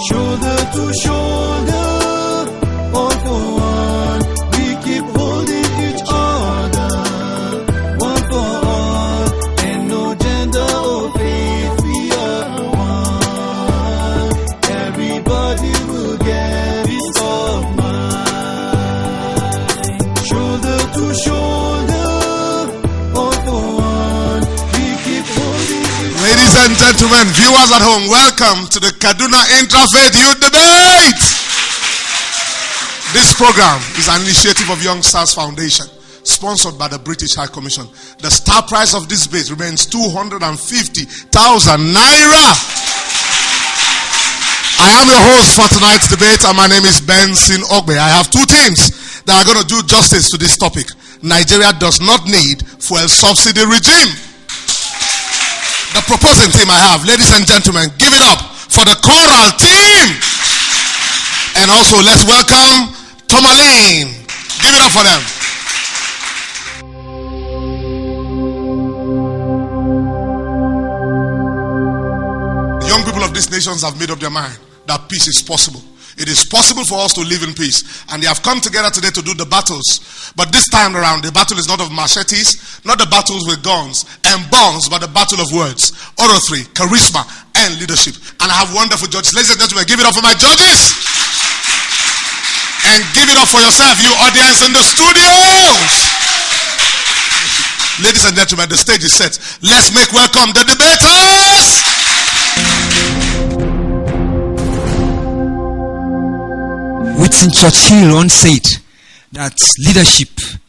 Shoulder to shoulder, all for one. We keep holding each other, one for all. And no gender or faith, we are one. Everybody will get peace of mind. Shoulder to shoulder, all for one. We keep holding each other. Ladies and gentlemen, viewers at home, welcome to the Kaduna Intrafaith Youth Debate. This program is an initiative of Young Stars Foundation, sponsored by the British High Commission. The star prize of this debate remains 250,000 naira. I am your host for tonight's debate, and my name is Benson Ogbe. I have two teams that are going to do justice to this topic. Nigeria does not need fuel subsidy regime. The proposing team I have, ladies and gentlemen, give it up for the choral team. And also let's welcome Tomalane. Give it up for them. The young people of these nations have made up their mind that peace is possible. It is possible for us to live in peace. And they have come together today to do the battles. But this time around, the battle is not of machetes, not the battles with guns and bombs, but the battle of words, oratory, charisma, and leadership. And I have wonderful judges. Ladies and gentlemen, give it up for my judges. And give it up for yourself, you audience in the studios. Ladies and gentlemen, the stage is set. Let's make welcome the debaters. Winston Churchill once said that leadership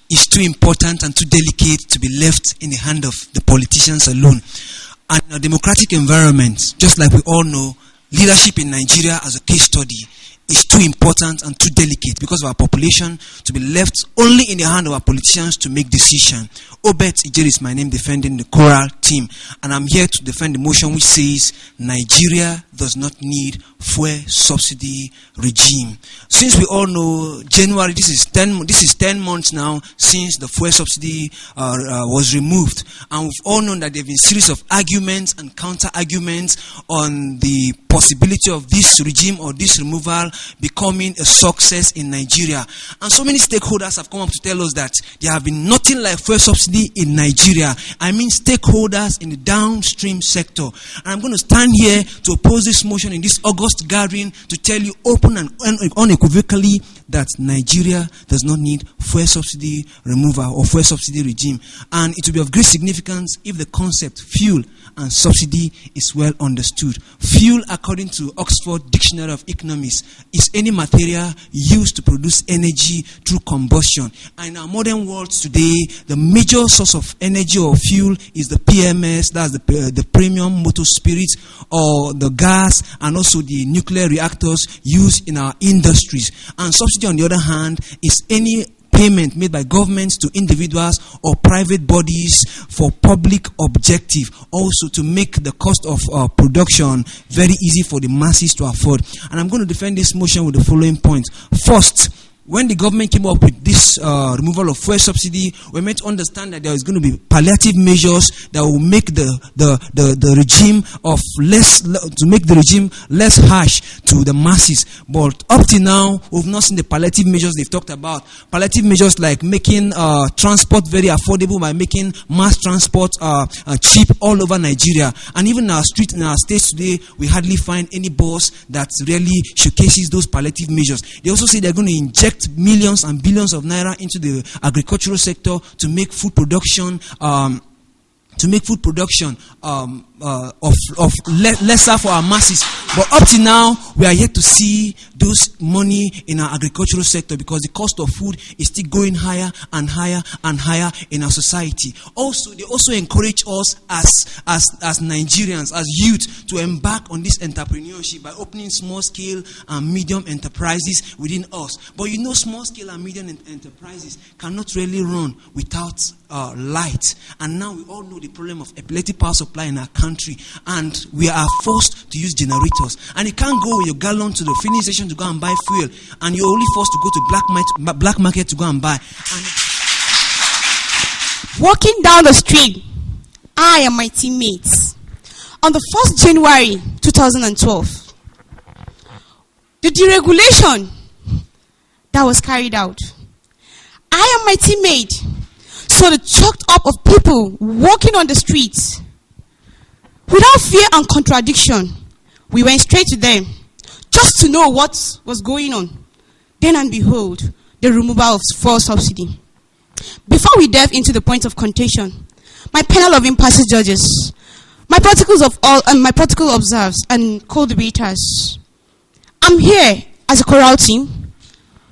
is too important and too delicate to be left in the hand of the politicians alone. And in a democratic environment, just like we all know, leadership in Nigeria as a case study is too important and too delicate because of our population to be left only in the hand of our politicians to make decisions. Obet Ijeri is my name, defending the choral team, and I'm here to defend the motion which says Nigeria does not need fuel subsidy regime. Since we all know January, this is 10 months now since the fuel subsidy was removed, and we've all known that there have been a series of arguments and counter arguments on the possibility of this regime or this removal becoming a success in Nigeria. And so many stakeholders have come up to tell us that there have been nothing like fuel subsidy in Nigeria. I mean stakeholders in the downstream sector. And I'm going to stand here to oppose this motion in this August gathering to tell you open and unequivocally that Nigeria does not need fuel subsidy removal or fuel subsidy regime. And it will be of great significance if the concept fuel and subsidy is well understood. Fuel, according to Oxford Dictionary of Economics, is any material used to produce energy through combustion. And in our modern world today, the major source of energy or fuel is the PMS, that's the premium motor spirit, or the gas, and also the nuclear reactors used in our industries. And subsidy, on the other hand, is any payment made by governments to individuals or private bodies for public objective, also to make the cost of production very easy for the masses to afford. And I'm going to defend this motion with the following points. First, when the government came up with this removal of fuel subsidy, we meant to understand that there is going to be palliative measures that will make the regime of less harsh to the masses. But up to now, we've not seen the palliative measures they've talked about. Palliative measures like making transport very affordable by making mass transport cheap all over Nigeria. And even in our streets, in our states today, we hardly find any bus that really showcases those palliative measures. They also say they're going to inject millions and billions of naira into the agricultural sector to make food production lesser for our masses. But up to now, we are yet to see those money in our agricultural sector because the cost of food is still going higher and higher and higher in our society. Also, they also encourage us as Nigerians, as youth, to embark on this entrepreneurship by opening small scale and medium enterprises within us. But you know, small scale and medium enterprises cannot really run without light. And now we all know the problem of epileptic power supply in our country, and we are forced to use generators. And you can't go with your gallon to the filling station to go and buy fuel, and you're only forced to go to black market to go and buy. And walking down the street, I and my teammates, on the 1st January 2012, the deregulation that was carried out. I and my teammate saw the choked up of people walking on the streets. Without fear and contradiction, we went straight to them just to know what was going on. Then and behold, the removal of fuel subsidy. Before we delve into the point of contention, my panel of impassive judges, my practical observers and co-debaters, I'm here as a chorale team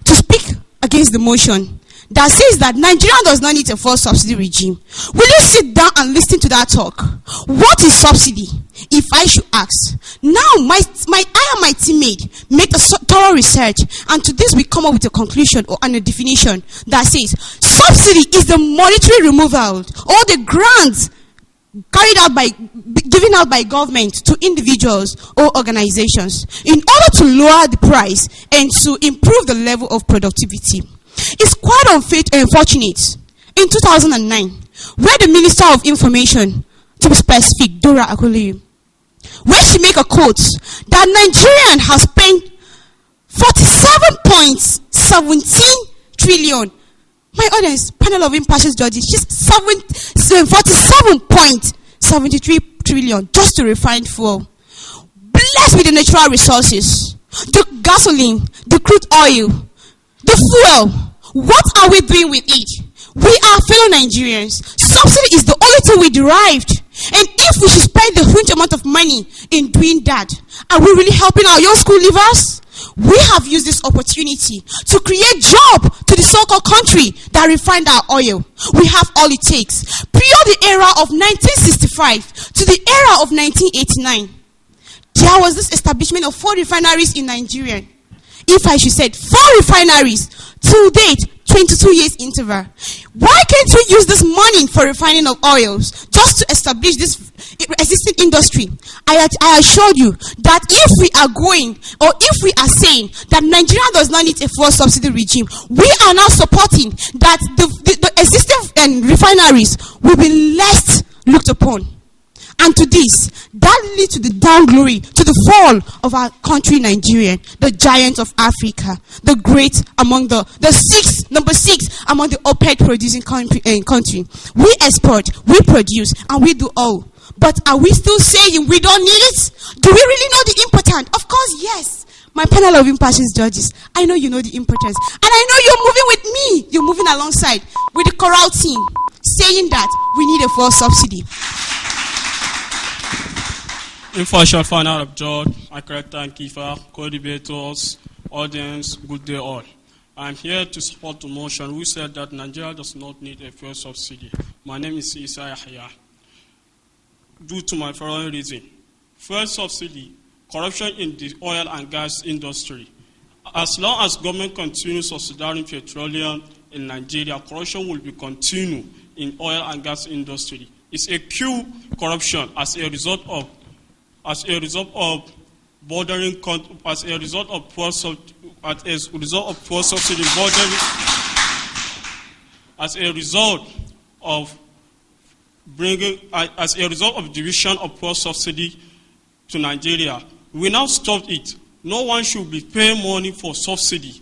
to speak against the motion that says that Nigeria does not need a fuel subsidy regime. Will you sit down and listen to that talk? What is subsidy, if I should ask? Now, I and my teammate make a thorough research, and to this we come up with a conclusion and a definition that says subsidy is the monetary removal or the grants given out by government to individuals or organizations in order to lower the price and to improve the level of productivity. It's quite unfortunate in 2009, where the Minister of Information, to be specific, Dora Akoli, where she make a quote that Nigerian has spent 47.17 trillion. My audience, panel of impartial judges, she's 47.73 trillion just to refine fuel. Blessed with the natural resources, the gasoline, the crude oil, the fuel. What are we doing with it? We are fellow Nigerians. Subsidy is the only thing we derived. And if we should spend the huge amount of money in doing that, are we really helping our young school leavers? We have used this opportunity to create job to the so-called country that refined our oil. We have all it takes. Prior the era of 1965 to the era of 1989, there was this establishment of 4 refineries in Nigeria. If I should say 4 refineries, to date, 22 years interval. Why can't we use this money for refining of oils just to establish this existing industry? I assure you that if we are going, or if we are saying that Nigeria does not need a fuel subsidy regime, we are now supporting that the existing refineries will be less looked upon. And to this, that leads to the downglory, to the fall of our country, Nigeria, the giant of Africa, the great among number 6 among the OPEC producing country. We export, we produce, and we do all. But are we still saying we don't need it? Do we really know the importance? Of course, yes. My panel of impartial judges, I know you know the importance. And I know you're moving with me. You're moving alongside with the chorale team, saying that we need a fuel subsidy. Impartial final of George, Akreta and Kifa, co-debaters, audience, good day all. I'm here to support the motion. We said that Nigeria does not need a fuel subsidy. My name is Isa Yahya. Due to my following reason: fuel subsidy, corruption in the oil and gas industry. As long as government continues subsidizing petroleum in Nigeria, corruption will be continued in oil and gas industry. It's a queue corruption as a result of bordering, as a result of poor subsidy bordering, as a result of division of poor subsidy to Nigeria. We now stopped it. No one should be paying money for subsidy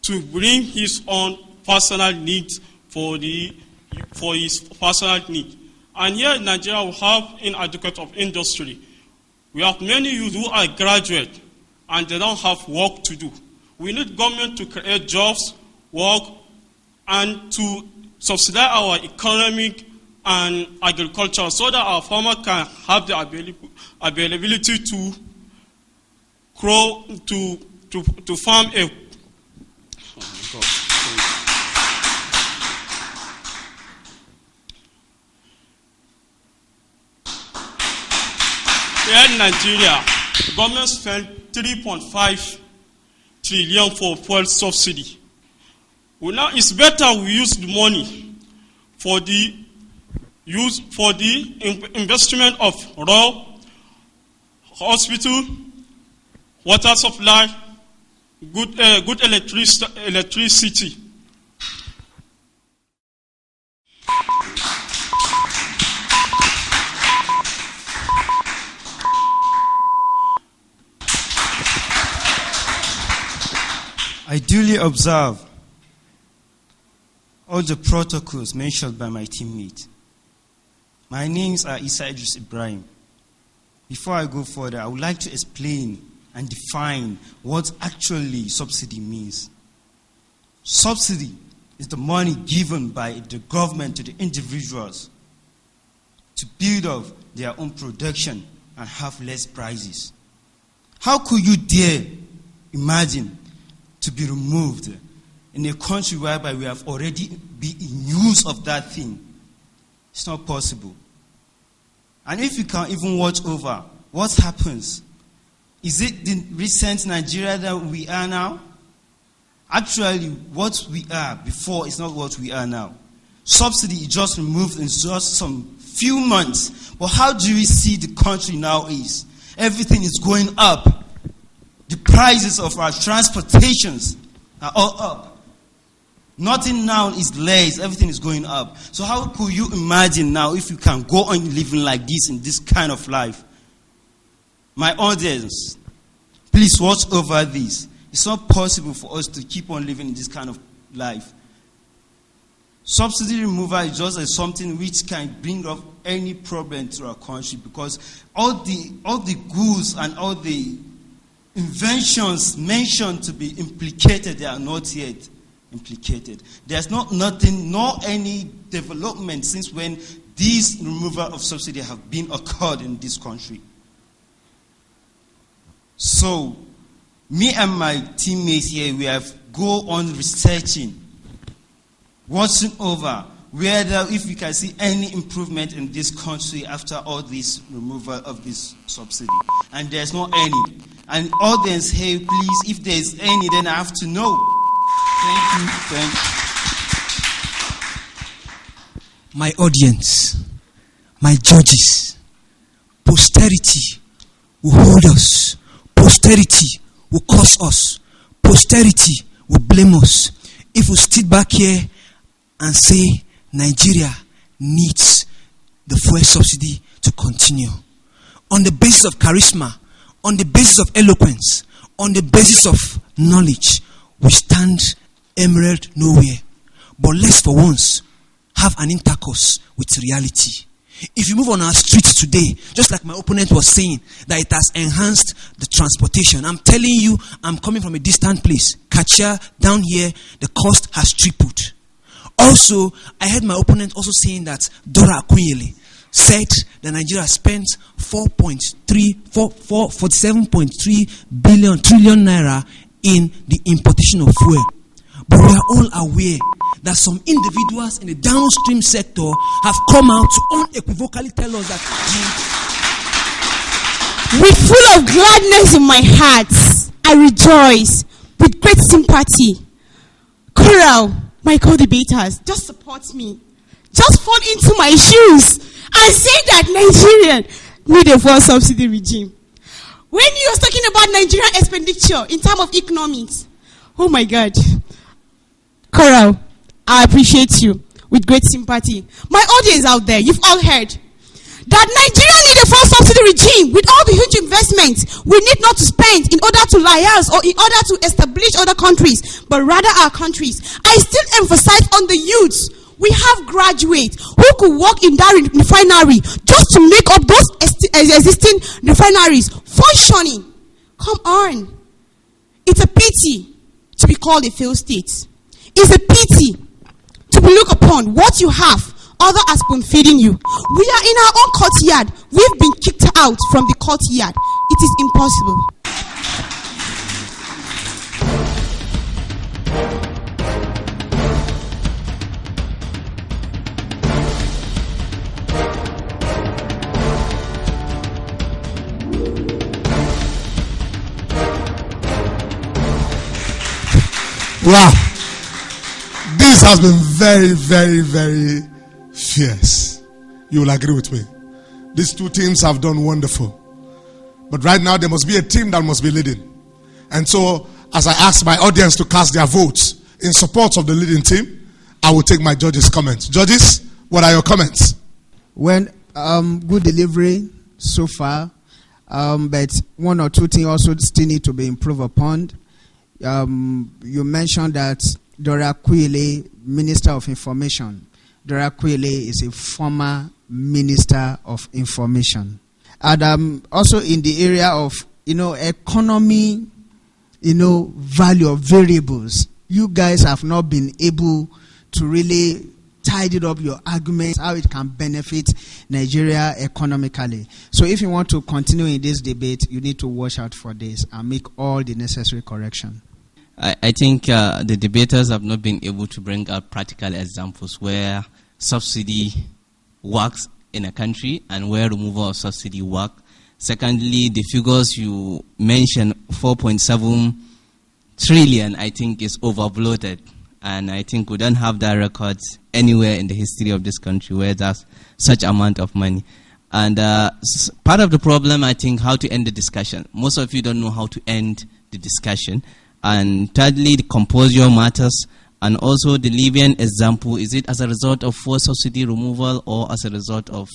to bring his own personal needs for his personal need. And here in Nigeria, we have inadequate of industry. We have many youth who are graduate and they don't have work to do. We need government to create jobs, work, and to subsidize our economic and agriculture so that our farmers can have the availability to grow, to farm a. Oh my God. Here in Nigeria, the government spent 3.5 trillion for fuel subsidy. Well, now it's better we use the money for the investment of road, hospital, water supply, good electricity. I duly observe all the protocols mentioned by my teammate. My names are Isa Idris Ibrahim. Before I go further, I would like to explain and define what actually subsidy means. Subsidy is the money given by the government to the individuals to build up their own production and have less prices. How could you dare imagine to be removed in a country whereby we have already been in use of that thing? It's not possible. And if you can even watch over what happens, is it the recent Nigeria that we are now? Actually, what we are before is not what we are now. Subsidy is just removed in just some few months. But how do we see the country now is? Everything is going up. The prices of our transportations are all up. Nothing now is less. Everything is going up. So how could you imagine now if you can go on living like this in this kind of life? My audience, please watch over this. It's not possible for us to keep on living in this kind of life. Subsidy removal is just something which can bring up any problem to our country, because all the goods and all the inventions mentioned to be implicated, they are not yet implicated. There's nothing, nor any development since when this removal of subsidy have been occurred in this country. So, me and my teammates here, we have go on researching, watching over whether if we can see any improvement in this country after all this removal of this subsidy. And there's not any. And audience, hey, please, if there's any, then I have to know. Thank you. My audience, my judges, posterity will hold us. Posterity will curse us. Posterity will blame us if we sit back here and say Nigeria needs the fuel subsidy to continue. On the basis of charisma, on the basis of eloquence, on the basis of knowledge, we stand emerald nowhere. But let's for once have an intercourse with reality. If you move on our streets today, just like my opponent was saying, that it has enhanced the transportation. I'm telling you, I'm coming from a distant place. Kachia, down here, the cost has tripled. Also, I heard my opponent also saying that Dora Akunyele said that Nigeria spent 47.3 trillion naira in the importation of fuel. But we are all aware that some individuals in the downstream sector have come out to unequivocally tell us that with full of gladness in my heart, I rejoice with great sympathy. Coral, my co-debaters, just support me. Just fall into my shoes and say that Nigerian need a fuel subsidy regime. When you was talking about Nigerian expenditure in terms of economics, oh my God. Coral, I appreciate you with great sympathy. My audience out there, you've all heard that Nigeria need a fuel subsidy regime with all the huge investments we need not to spend in order to liaise or in order to establish other countries, but rather our countries. I still emphasize on the youths. We have graduates who could work in that refinery just to make up those existing refineries functioning. Come on. It's a pity to be called a failed state. It's a pity to be looked upon what you have, other as spoon feeding you. We are in our own courtyard. We've been kicked out from the courtyard. It is impossible. Wow. This has been very, very, very fierce. You will agree with me. These two teams have done wonderful. But right now there must be a team that must be leading. And so as I ask my audience to cast their votes in support of the leading team, I will take my judges' comments. Judges, what are your comments? Well, good delivery so far. But one or two things also still need to be improved upon. you mentioned that Dora Quile, Minister of Information. Dora Quile is a former Minister of Information. And also in the area of, economy, value of variables, you guys have not been able to really tidy up your arguments, how it can benefit Nigeria economically. So if you want to continue in this debate, you need to watch out for this and make all the necessary correction. I think the debaters have not been able to bring out practical examples where subsidy works in a country and where removal of subsidy works. Secondly, the figures you mentioned, 4.7 trillion, I think is overbloated. And I think we don't have that record anywhere in the history of this country where there's such amount of money. And part of the problem, I think, how to end the discussion. Most of you don't know how to end the discussion. And thirdly, the compulsory matters. And also the Libyan example, is it as a result of fuel subsidy removal or as a result of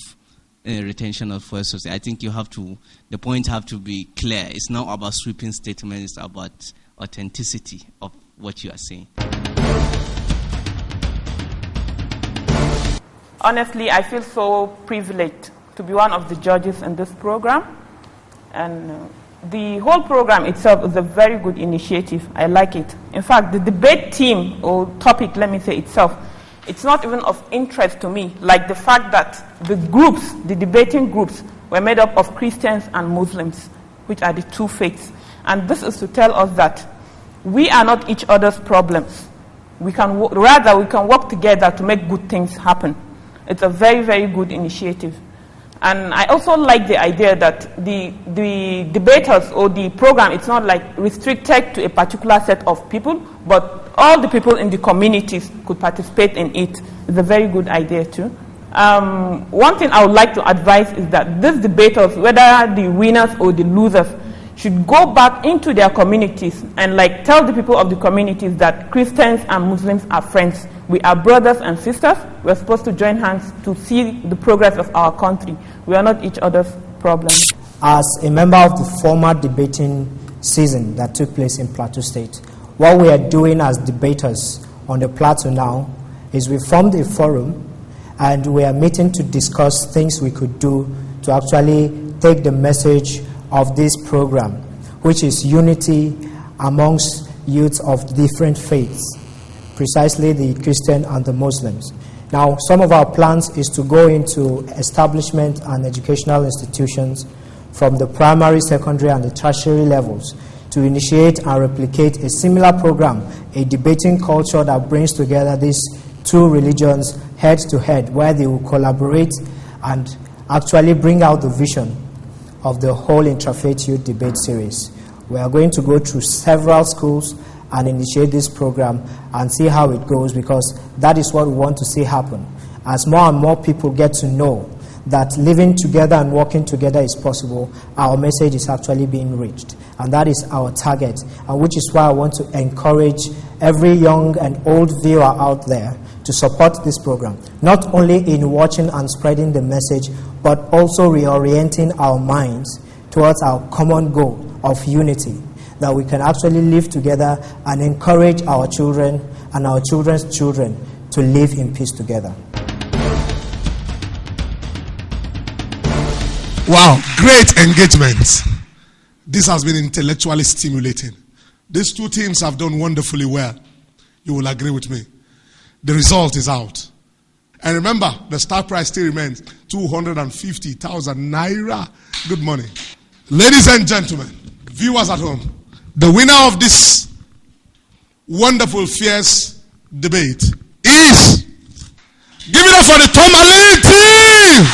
retention of fuel subsidy? I think the points have to be clear. It's not about sweeping statements, it's about authenticity of what you are saying. Honestly, I feel so privileged to be one of the judges in this program. And the whole program itself is a very good initiative. I like it. In fact, the debate theme or topic, let me say itself, it's not even of interest to me, like the fact that the groups, the debating groups, were made up of Christians and Muslims, which are the two faiths. And this is to tell us that we are not each other's problems. We can work together to make good things happen. It's a very, very good initiative. And I also like the idea that the debaters or the program, it's not like restricted to a particular set of people, but all the people in the communities could participate in it. It's a very good idea too. One thing I would like to advise is that these debaters, whether the winners or the losers, should go back into their communities and tell the people of the communities that Christians and Muslims are friends. We are brothers and sisters. We are supposed to join hands to see the progress of our country. We are not each other's problem. As a member of the former debating season that took place in Plateau State, what we are doing as debaters on the plateau now is we formed a forum and we are meeting to discuss things we could do to actually take the message of this program, which is unity amongst youths of different faiths, precisely the Christian and the Muslims. Now, some of our plans is to go into establishment and educational institutions from the primary, secondary, and the tertiary levels to initiate and replicate a similar program, a debating culture that brings together these two religions head to head, where they will collaborate and actually bring out the vision of the whole Intrafaith Youth Debate Series. We are going to go through several schools and initiate this program and see how it goes, because that is what we want to see happen. As more and more people get to know that living together and working together is possible, our message is actually being reached. And that is our target, and which is why I want to encourage every young and old viewer out there to support this program, not only in watching and spreading the message, but also reorienting our minds towards our common goal of unity, that we can actually live together and encourage our children and our children's children to live in peace together. Wow, great engagement. This has been intellectually stimulating. These two teams have done wonderfully well. You will agree with me. The result is out. And remember, the start price still remains 250,000 naira. Good money. Ladies and gentlemen, viewers at home, the winner of this wonderful, fierce debate is... Give it up for the Tomalin team!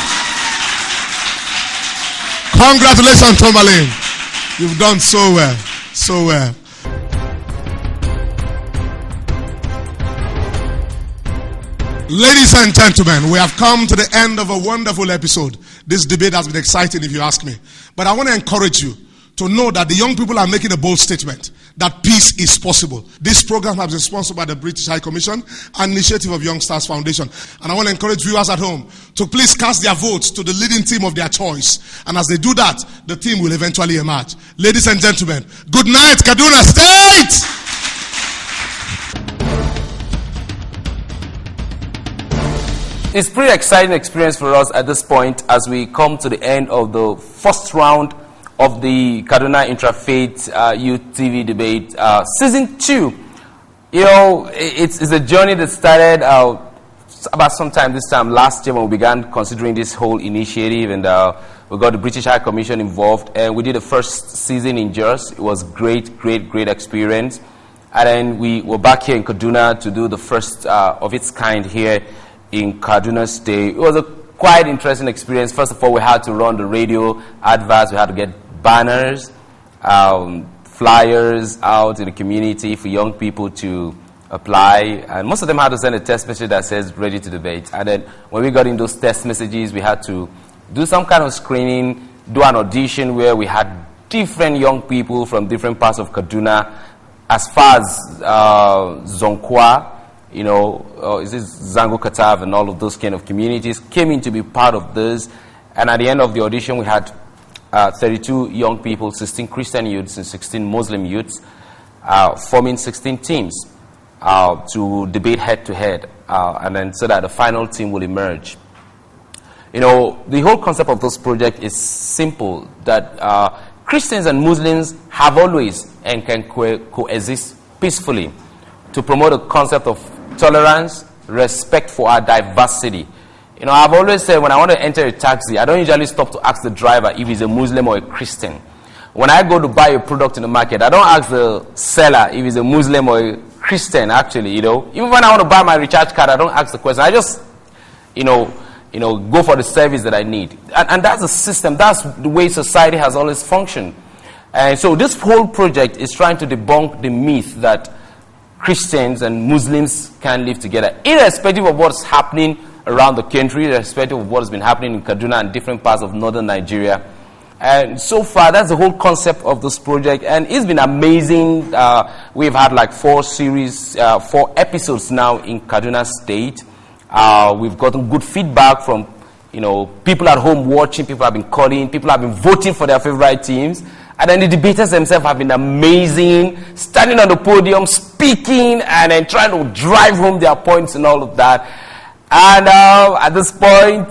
Congratulations, Tomalin. You've done so well. So well. Ladies and gentlemen, we have come to the end of a wonderful episode. This debate has been exciting, if you ask me. But I want to encourage you to know that the young people are making a bold statement that peace is possible. This program has been sponsored by the British High Commission and Initiative of Young Stars Foundation. And I want to encourage viewers at home to please cast their votes to the leading team of their choice. And as they do that, the team will eventually emerge. Ladies and gentlemen, good night, Kaduna State! It's pretty exciting experience for us at this point as we come to the end of the first round of the Kaduna Intrafaith Youth TV Debate Season 2. You know, it's a journey that started about sometime this time last year when we began considering this whole initiative, and we got the British High Commission involved, and we did the first season in Jos. It was great experience. And then we were back here in Kaduna to do the first of its kind here in Kaduna State. It was a quite interesting experience. First of all, we had to run the radio adverts. We had to get banners, flyers out in the community for young people to apply. And most of them had to send a text message that says, ready to debate. And then when we got in those text messages, we had to do some kind of screening, do an audition where we had different young people from different parts of Kaduna, as far as Zonkwa, you know, is this Zango Katav and all of those kind of communities came in to be part of this. And at the end of the audition, we had 32 young people, 16 Christian youths and 16 Muslim youths, forming 16 teams to debate head to head, and then so that the final team will emerge. You know, the whole concept of this project is simple, that Christians and Muslims have always and can coexist peacefully to promote the concept of tolerance, respect for our diversity. You know, I've always said when I want to enter a taxi, I don't usually stop to ask the driver if he's a Muslim or a Christian. When I go to buy a product in the market, I don't ask the seller if he's a Muslim or a Christian, actually, you know. Even when I want to buy my recharge card, I don't ask the question. I just, you know, go for the service that I need. And that's the system. That's the way society has always functioned. And so this whole project is trying to debunk the myth that Christians and Muslims can live together, irrespective of what's happening around the country, irrespective of what has been happening in Kaduna and different parts of northern Nigeria. And so far, that's the whole concept of this project. And it's been amazing. We've had like 4 episodes now in Kaduna State. We've gotten good feedback from, you know, people at home watching, people have been calling, people have been voting for their favorite teams. And then the debaters themselves have been amazing, standing on the podium, speaking, and then trying to drive home their points and all of that. And at this point,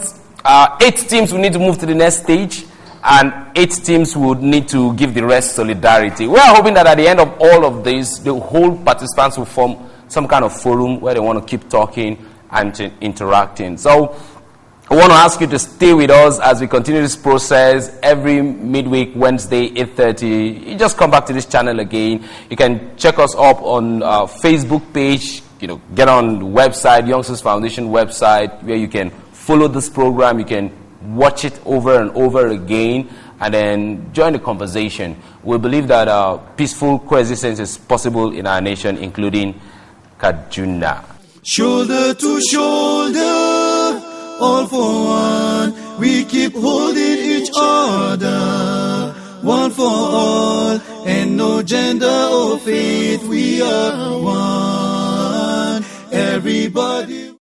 8 teams will need to move to the next stage, and 8 teams would need to give the rest solidarity. We are hoping that at the end of all of this, the whole participants will form some kind of forum where they want to keep talking and interacting. So I want to ask you to stay with us as we continue this process every midweek, Wednesday, 8:30. You just come back to this channel again. You can check us up on Facebook page, you know, get on the website, Youngsters Foundation website, where you can follow this program. You can watch it over and over again and then join the conversation. We believe that peaceful coexistence is possible in our nation, including Kaduna. Shoulder to shoulder, all for one, we keep holding each other. One for all, and no gender or faith, we are one. Everybody.